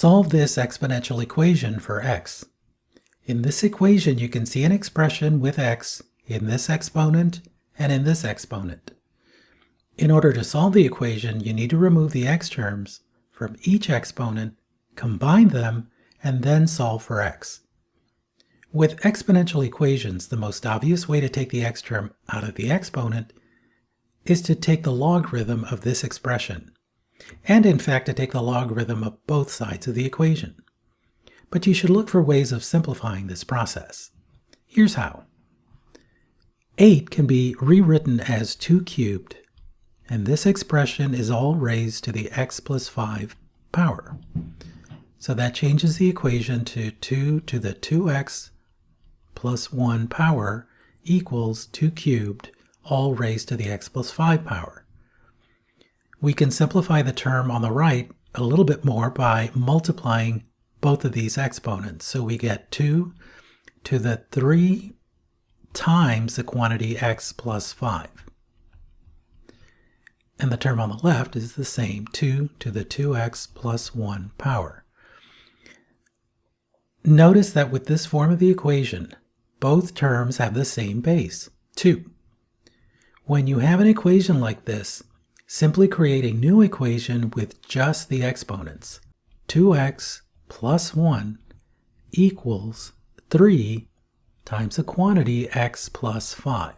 Solve this exponential equation for x. In this equation, you can see an expression with x in this exponent and in this exponent. In order to solve the equation, you need to remove the x terms from each exponent, combine them, and then solve for x. With exponential equations, the most obvious way to take the x term out of the exponent is to take the logarithm of this expression, and in fact to take the logarithm of both sides of the equation. But you should look for ways of simplifying this process. Here's how. 8 can be rewritten as 2 cubed, and this expression is all raised to the x plus 5 power. So that changes the equation to 2 to the 2x plus 1 power equals 2 cubed, all raised to the x plus 5 power. We can simplify the term on the right a little bit more by multiplying both of these exponents. So we get 2 to the 3 times the quantity x plus 5. And the term on the left is the same, 2 to the 2x plus 1 power. Notice that with this form of the equation, both terms have the same base, 2. When you have an equation like this, simply create a new equation with just the exponents. 2x plus 1 equals 3 times the quantity x plus 5.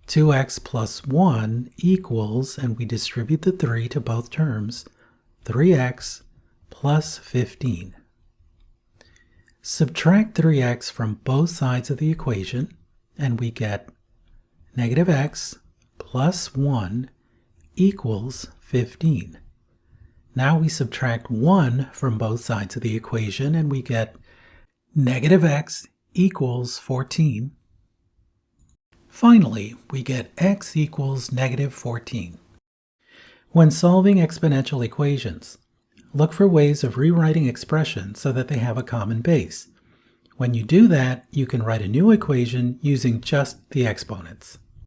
2x plus 1 equals, and we distribute the 3 to both terms, 3x plus 15. Subtract 3x from both sides of the equation, and we get negative x plus 1 equals 15. Now we subtract 1 from both sides of the equation, and we get negative x equals 14. Finally, we get x equals negative 14. When solving exponential equations, look for ways of rewriting expressions so that they have a common base. When you do that, you can write a new equation using just the exponents.